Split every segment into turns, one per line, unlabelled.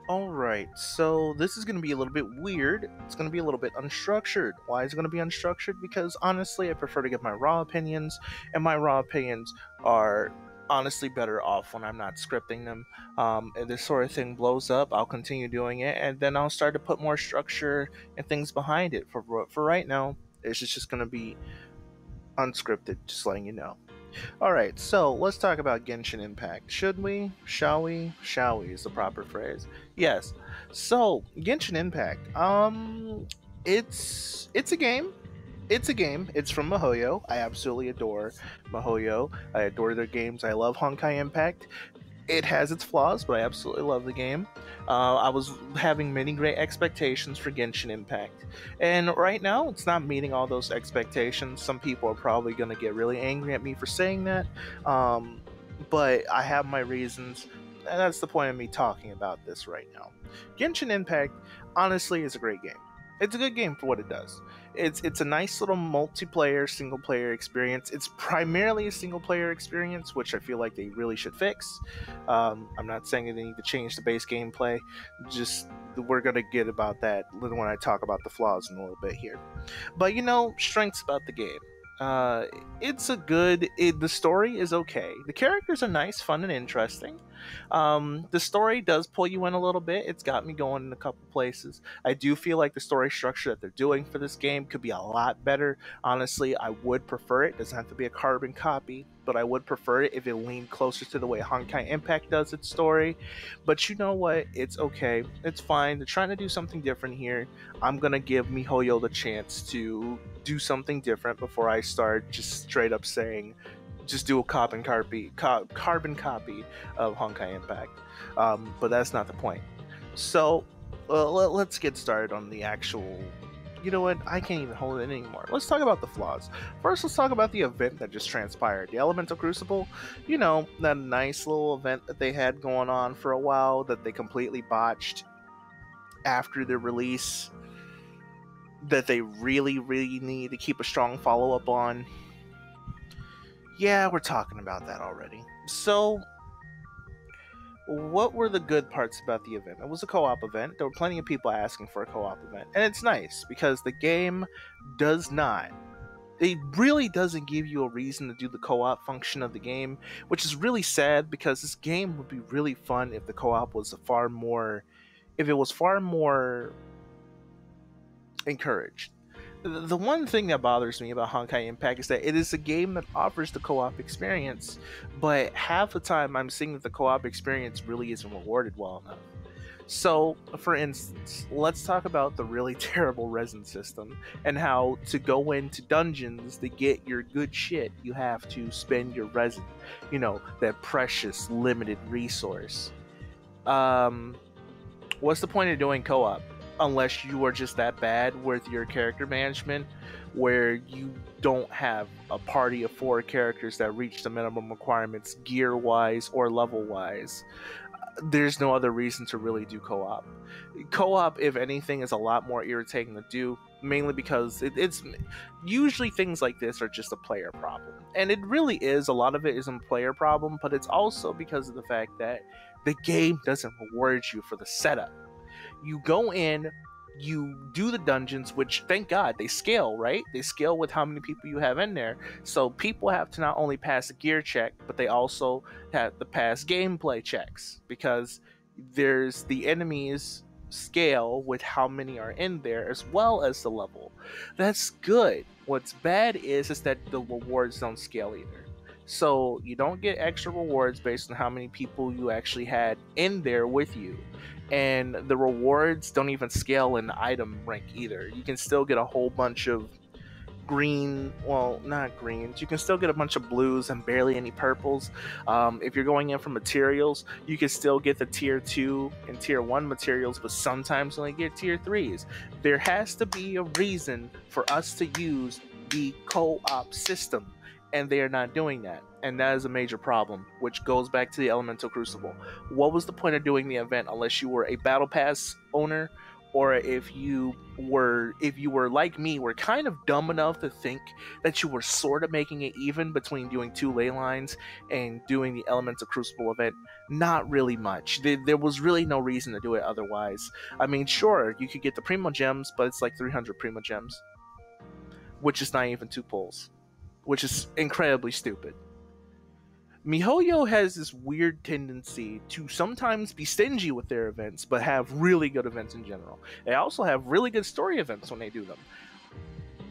Alright, so this is going to be a little bit weird. It's going to be a little bit unstructured. Why is it going to be unstructured? Because honestly, I prefer to give my raw opinions, and my raw opinions are honestly better off when I'm not scripting them. If this sort of thing blows up, I'll continue doing it, and then I'll start to put more structure and things behind it. For right now, it's just going to be unscripted, just letting you know. Alright, so let's talk about Genshin Impact. Should we? Shall we? Shall we is the proper phrase. Yes. So, Genshin Impact. It's a game. It's a game. It's from Mihoyo. I absolutely adore Mihoyo. I adore their games. I love Honkai Impact. It has its flaws, but I absolutely love the game. I was having many great expectations for Genshin Impact, and right now it's not meeting all those expectations. Some people are probably going to get really angry at me for saying that, but I have my reasons, and that's the point of me talking about this right now. Genshin Impact, honestly, is a great game. It's a good game for what it does. It's a nice little multiplayer single player experience. It's primarily a single player experience, which I feel like they really should fix. I'm not saying they need to change the base gameplay. Just we're gonna get about that when I talk about the flaws in a little bit here. But strengths about the game. Uh, it's a good. The story is okay. The characters are nice, fun, and interesting. The story does pull you in a little bit. It's got me going in a couple places. I do feel like the story structure that they're doing for this game could be a lot better. Honestly, I would prefer it. It doesn't have to be a carbon copy, but I would prefer it if it leaned closer to the way Honkai Impact does its story. But you know what? It's okay. It's fine. They're trying to do something different here. I'm gonna give Mihoyo the chance to do something different before I start just straight up saying just do a carbon copy of Honkai Impact. But that's not the point. So let's get started on the actual. You know what? I can't even hold it anymore. Let's talk about the flaws. First, let's talk about the event that just transpired. The Elemental Crucible, that nice little event that they had going on for a while that they completely botched after the release, that they really, really need to keep a strong follow up on. Yeah, we're talking about that already. So, what were the good parts about the event? It was a co-op event. There were plenty of people asking for a co-op event. And it's nice because the game does not. It really doesn't give you a reason to do the co-op function of the game, which is really sad because this game would be really fun if the co-op was far more encouraged. The one thing that bothers me about Honkai Impact is that it is a game that offers the co-op experience, but half the time I'm seeing that the co-op experience really isn't rewarded well enough. So, for instance, let's talk about the really terrible resin system and how to go into dungeons to get your good shit, you have to spend your resin. That precious, limited resource. What's the point of doing co-op? Unless you are just that bad with your character management, where you don't have a party of 4 characters that reach the minimum requirements gear wise or level wise. There's no other reason to really do co-op. Co-op, if anything, is a lot more irritating to do, mainly because it's usually things like this are just a player problem. And it really is, a lot of it isn't a player problem, but it's also because of the fact that the game doesn't reward you for the setup. You go in, you do the dungeons, which thank God they scale, right? They scale with how many people you have in there. So people have to not only pass a gear check, but they also have to pass gameplay checks because there's the enemies scale with how many are in there as well as the level. That's good. What's bad is that the rewards don't scale either. So you don't get extra rewards based on how many people you actually had in there with you. And the rewards don't even scale in item rank either. You can still get a whole bunch of not greens. You can still get a bunch of blues and barely any purples. If you're going in for materials, you can still get the tier 2 and tier 1 materials, but sometimes only get tier 3s. There has to be a reason for us to use the co-op system, and they are not doing that. And that is a major problem, which goes back to the Elemental Crucible. What was the point of doing the event unless you were a Battle Pass owner or if you were like me, were kind of dumb enough to think that you were sort of making it even between doing 2 ley lines and doing the Elemental Crucible event. Not really much. There was really no reason to do it otherwise. I mean, sure, you could get the Primo Gems, but it's like 300 Primo Gems, which is not even 2 pulls, which is incredibly stupid. Mihoyo has this weird tendency to sometimes be stingy with their events, but have really good events in general. They also have really good story events when they do them.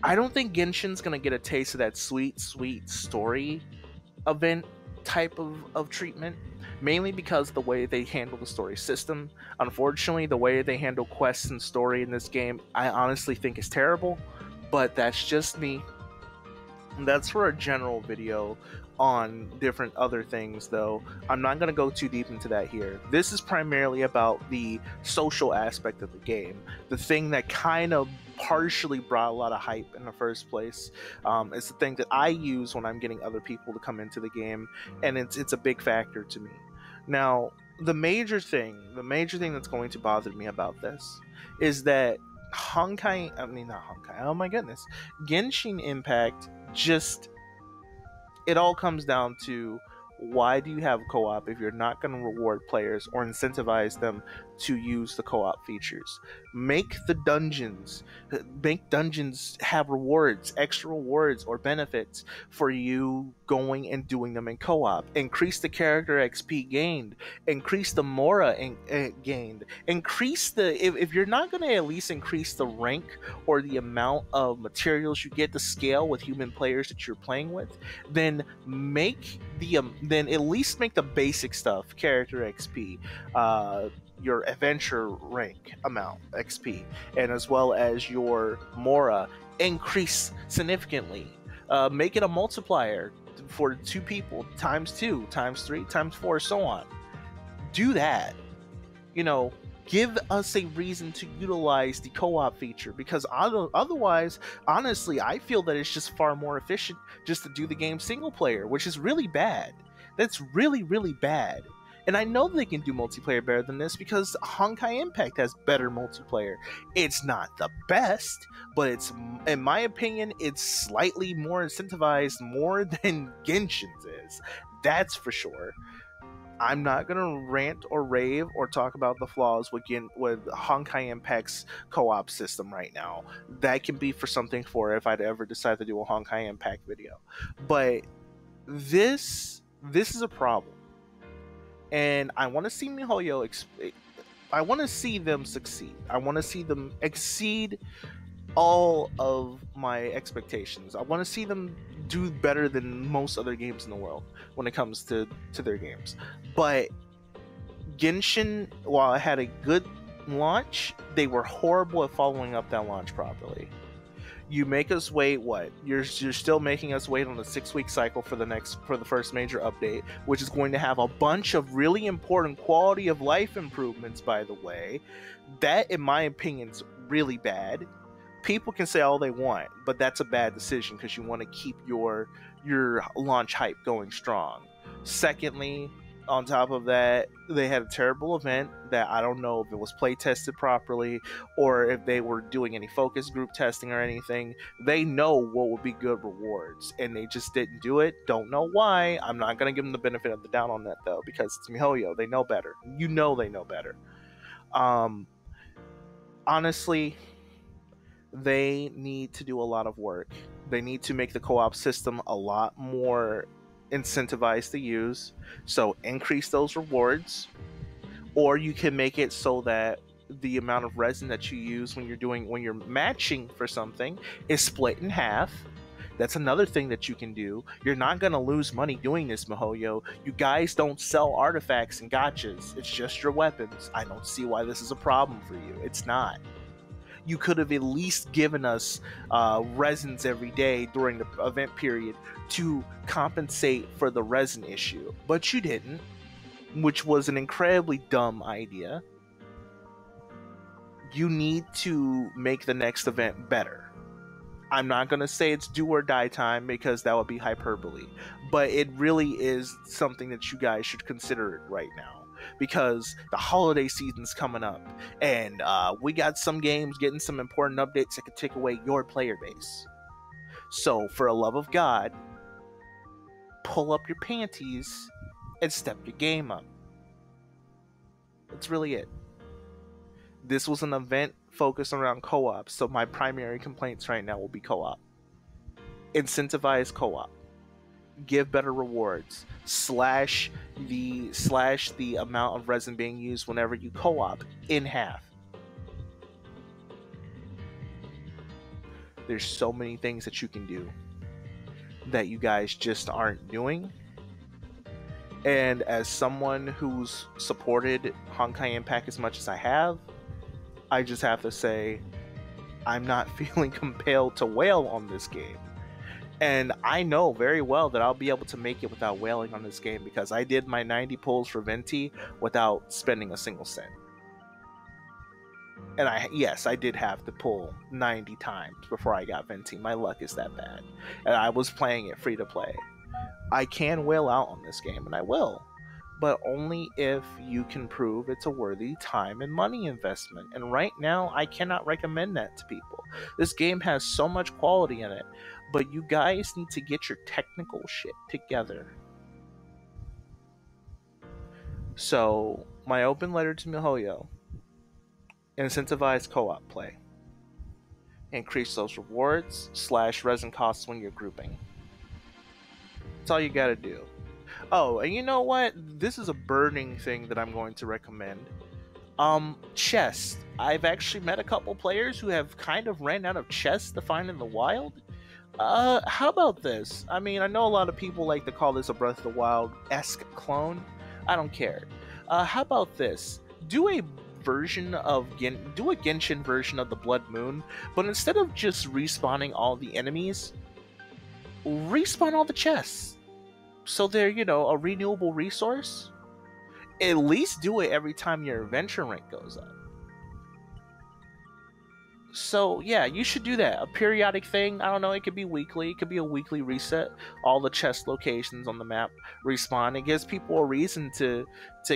I don't think Genshin's gonna get a taste of that sweet, sweet story event type of treatment, mainly because of the way they handle the story system. Unfortunately, the way they handle quests and story in this game, I honestly think is terrible, but that's just me. That's for a general video on different other things, though. I'm not going to go too deep into that here. This is primarily about the social aspect of the game, the thing that kind of partially brought a lot of hype in the first place. It's the thing that I use when I'm getting other people to come into the game, and it's a big factor to me. Now, the major thing that's going to bother me about this is that oh my goodness, Genshin Impact just, it all comes down to, why do you have co-op if you're not going to reward players or incentivize them to use the co-op features? Make dungeons have rewards, extra rewards or benefits for you going and doing them in co-op. Increase the character XP gained, increase the Mora gained, increase the, if you're not going to at least increase the rank or the amount of materials you get to scale with human players that you're playing with, then then at least make the basic stuff, character XP, your adventure rank amount XP, and as well as your Mora increase significantly. Make it a multiplier for 2 people, times 2, times 3, times 4, so on. Do that. Give us a reason to utilize the co-op feature, because otherwise, honestly, I feel that it's just far more efficient just to do the game single player, which is really bad. That's really, really bad. And I know they can do multiplayer better than this because Honkai Impact has better multiplayer. It's not the best, but it's, in my opinion, it's slightly more incentivized more than Genshin's is. That's for sure. I'm not gonna rant or rave or talk about the flaws with Honkai Impact's co-op system right now. That can be for something for if I'd ever decide to do a Honkai Impact video. But this is a problem, and I want to see Mihoyo. I want to see them succeed. I want to see them exceed all of my expectations. I want to see them do better than most other games in the world when it comes to their games. But Genshin, while it had a good launch, they were horrible at following up that launch properly. You make us wait, what? You're still making us wait on the 6-week cycle for the first major update, which is going to have a bunch of really important quality of life improvements, by the way. That, in my opinion, is really bad. People can say all they want, but that's a bad decision because you want to keep your launch hype going strong. Secondly, on top of that, they had a terrible event that I don't know if it was play tested properly or if they were doing any focus group testing or anything. They know what would be good rewards, and they just didn't do it. Don't know why. I'm not going to give them the benefit of the doubt on that, though, because it's Mihoyo. They know better. They know better. Honestly, they need to do a lot of work. They need to make the co-op system a lot more incentivized to use, so increase those rewards, or you can make it so that the amount of resin that you use when you're matching for something is split in half. That's another thing that you can do. You're not going to lose money doing this, Mihoyo. You guys don't sell artifacts and gachas. It's just your weapons. I don't see why this is a problem for you. It's not. You could have at least given us resins every day during the event period to compensate for the resin issue, but you didn't, which was an incredibly dumb idea. You need to make the next event better. I'm not going to say it's do or die time because that would be hyperbole, but it really is something that you guys should consider right now. because the holiday season's coming up, and we got some games getting some important updates that could take away your player base. So, for a love of God, pull up your panties and step your game up. That's really it. This was an event focused around co-op, so my primary complaints right now will be co-op. Incentivize co-op. Give better rewards. Slash the amount of resin being used whenever you co-op in half. There's so many things that you can do that you guys just aren't doing. And as someone who's supported Honkai Impact as much as I have, I just have to say I'm not feeling compelled to wail on this game. And I know very well that I'll be able to make it without wailing on this game because I did my 90 pulls for Venti without spending a single cent. And I did have to pull 90 times before I got Venti. My luck is that bad. And I was playing it free to play. I can wail out on this game, and I will. But only if you can prove it's a worthy time and money investment. And right now, I cannot recommend that to people. This game has so much quality in it, but you guys need to get your technical shit together. So, my open letter to Mihoyo: incentivize co-op play. Increase those rewards / resin costs when you're grouping. That's all you gotta do. Oh, and you know what? This is a burning thing that I'm going to recommend. Chest. I've actually met a couple players who have kind of ran out of chests to find in the wild. How about this? I mean, I know a lot of people like to call this a Breath of the Wild-esque clone. I don't care. How about this? Do a Genshin version of the Blood Moon, but instead of just respawning all the enemies, respawn all the chests. So they're, a renewable resource. At least do it every time your adventure rank goes up. So yeah, you should do that. A periodic thing. I don't know, it could be weekly. It could be a weekly reset. All the chest locations on the map respawn. It gives people a reason to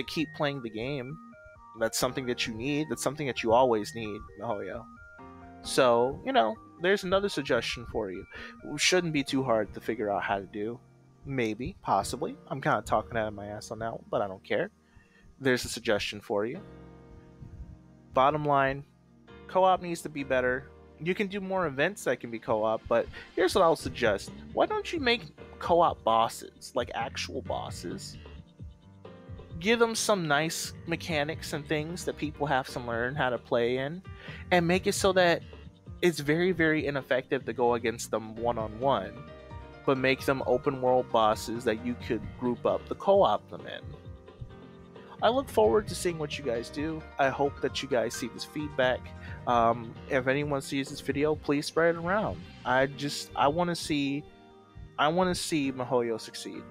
keep playing the game. That's something that you need. That's something that you always need. Oh yeah. So, there's another suggestion for you. It shouldn't be too hard to figure out how to do. Maybe, possibly. I'm kind of talking out of my ass on that one, but I don't care. There's a suggestion for you. Bottom line, co-op needs to be better. You can do more events that can be co-op, but here's what I'll suggest. Why don't you make co-op bosses, like actual bosses? Give them some nice mechanics and things that people have to learn how to play in, and make it so that it's very, very ineffective to go against them one-on-one, but make them open world bosses that you could group up to co-op them in. I look forward to seeing what you guys do. I hope that you guys see this feedback. If anyone sees this video, please spread it around. I want to see Mihoyo succeed.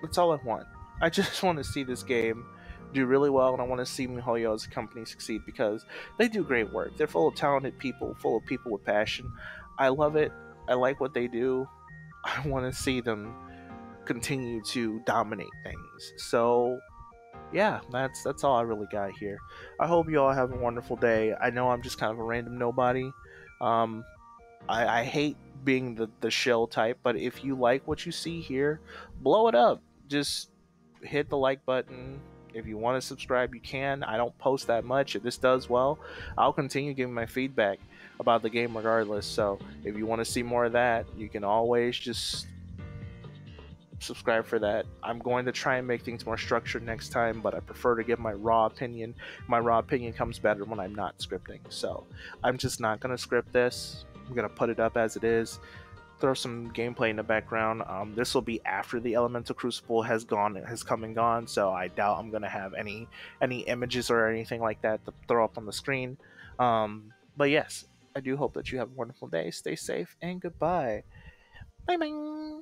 That's all I want. I just want to see this game do really well, and I want to see Mihoyo as a company succeed because they do great work. They're full of talented people, full of people with passion. I love it. I like what they do. I want to see them continue to dominate things. So, yeah, that's all I really got here. I hope you all have a wonderful day. I know I'm just kind of a random nobody. I hate being the shill type, but if you like what you see here, blow it up. Just hit the like button. If you want to subscribe, you can. I don't post that much. If this does well, I'll continue giving my feedback about the game regardless. So if you want to see more of that, you can always just subscribe for that. I'm going to try and make things more structured next time, but I prefer to give my raw opinion. My raw opinion comes better when I'm not scripting. So I'm just not going to script this. I'm going to put it up as it is. Throw some gameplay in the background. This will be after the Elemental Crucible has come and gone, so I doubt I'm gonna have any images or anything like that to throw up on the screen. But yes, I do hope that you have a wonderful day. Stay safe and goodbye. Bye bye.